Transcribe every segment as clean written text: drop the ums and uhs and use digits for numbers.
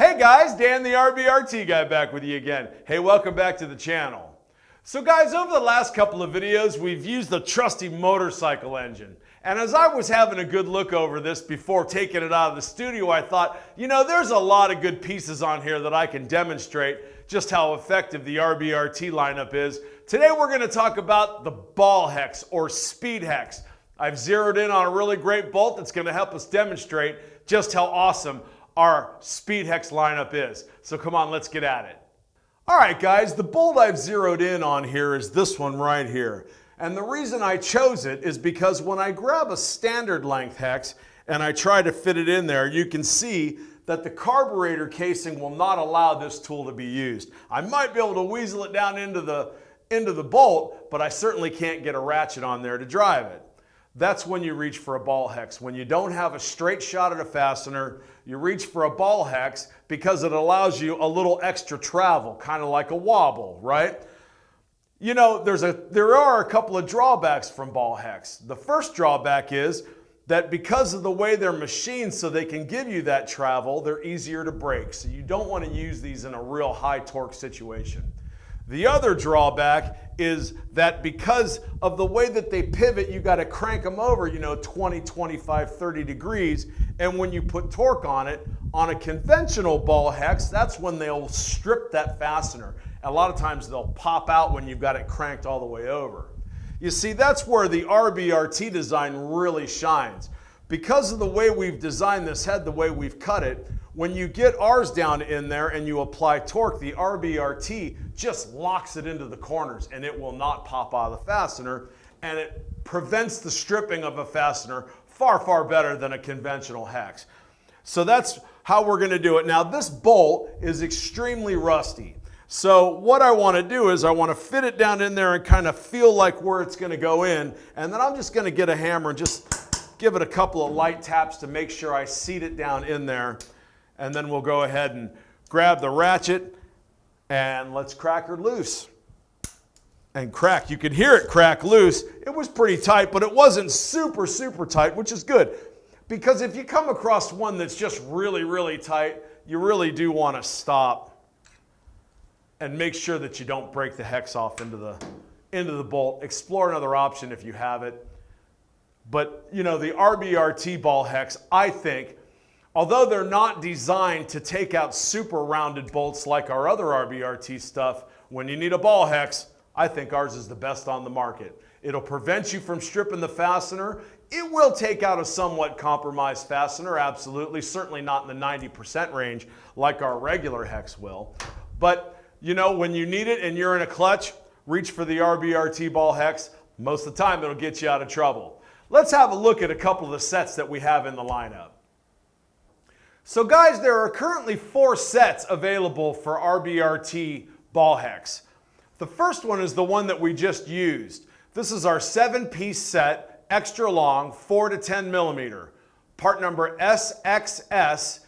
Hey guys, Dan the R.B.R.T guy back with you again. Hey, welcome back to the channel. So guys, over the last couple of videos, we've used the trusty motorcycle engine. And as I was having a good look over this before taking it out of the studio, I thought, you know, there's a lot of good pieces on here that I can demonstrate just how effective the R.B.R.T lineup is. Today we're going to talk about the ball hex or speed hex. I've zeroed in on a really great bolt that's going to help us demonstrate just how awesome our speed hex lineup is. So come on, let's get at it. All right guys, the bolt I've zeroed in on here is this one right here. And the reason I chose it is because when I grab a standard length hex and I try to fit it in there, you can see that the carburetor casing will not allow this tool to be used. I might be able to weasel it down into the bolt, but I certainly can't get a ratchet on there to drive it. That's when you reach for a ball hex. When you don't have a straight shot at a fastener, you reach for a ball hex because it allows you a little extra travel, kind of like a wobble, right? You know, there are a couple of drawbacks from ball hex. The first drawback is that because of the way they're machined so they can give you that travel, they're easier to break. So you don't want to use these in a real high torque situation. The other drawback is that because of the way that they pivot, you got to crank them over, you know, 20, 25, 30 degrees. And when you put torque on it, on a conventional ball hex, that's when they'll strip that fastener. A lot of times they'll pop out when you've got it cranked all the way over. You see, that's where the R.B.R.T design really shines. Because of the way we've designed this head, the way we've cut it, when you get ours down in there and you apply torque, the R.B.R.T just locks it into the corners and it will not pop out of the fastener, and it prevents the stripping of a fastener far, far better than a conventional hex. So that's how we're going to do it. Now this bolt is extremely rusty. So what I want to do is I want to fit it down in there and kind of feel like where it's going to go in, and then I'm just going to get a hammer and just give it a couple of light taps to make sure I seat it down in there. And then we'll go ahead and grab the ratchet and let's crack her loose. And crack, you could hear it crack loose. It was pretty tight, but it wasn't super, super tight, which is good. Because if you come across one that's just really, really tight, you really do want to stop and make sure that you don't break the hex off into the bolt. Explore another option if you have it. But, you know, the R.B.R.T ball hex, I think, although they're not designed to take out super rounded bolts like our other R.B.R.T stuff, when you need a ball hex, I think ours is the best on the market. It'll prevent you from stripping the fastener. It will take out a somewhat compromised fastener, absolutely, certainly not in the 90% range like our regular hex will. But, you know, when you need it and you're in a clutch, reach for the R.B.R.T ball hex. Most of the time, it'll get you out of trouble. Let's have a look at a couple of the sets that we have in the lineup. So guys, there are currently 4 sets available for R.B.R.T ball hex. The first one is the one that we just used. This is our 7-piece set, extra long, 4 to 10 millimeter. Part number SXS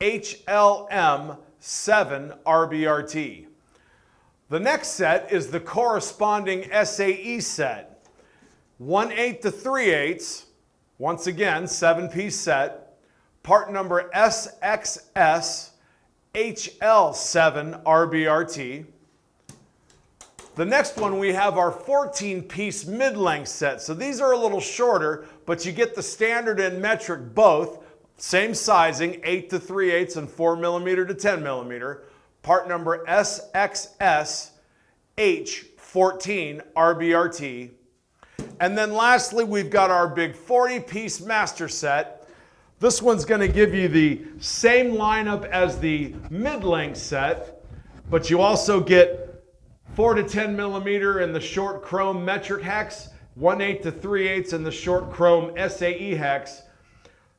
HLM7 R.B.R.T. The next set is the corresponding SAE set. 1/8 to 3/8, once again, 7-piece set. Part number SXS HL7 R.B.R.T. The next one, we have our 14-piece mid-length set. So these are a little shorter, but you get the standard and metric both. Same sizing, 8 to 3/8 and 4 millimeter to 10 millimeter. Part number SXS H14 R.B.R.T. And then lastly, we've got our big 40-piece master set. This one's going to give you the same lineup as the mid-length set, but you also get 4 to 10 millimeter in the short chrome metric hex, 1/8 to 3/8 in the short chrome SAE hex,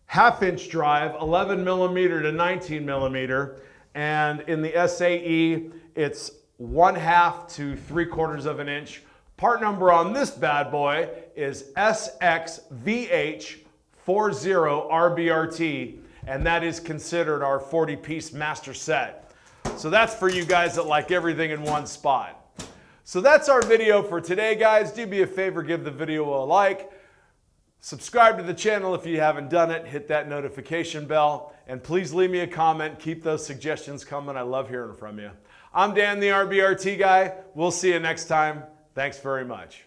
1/2 inch drive, 11 millimeter to 19 millimeter, and in the SAE, it's 1/2 to 3/4 of an inch. Part number on this bad boy is SXVH 40 R.B.R.T, and that is considered our 40-piece master set. So that's for you guys that like everything in one spot. So that's our video for today, guys. Do me a favor, give the video a like. Subscribe to the channel if you haven't done it. Hit that notification bell. And please leave me a comment. Keep those suggestions coming. I love hearing from you. I'm Dan, the RBRT guy. We'll see you next time. Thanks very much.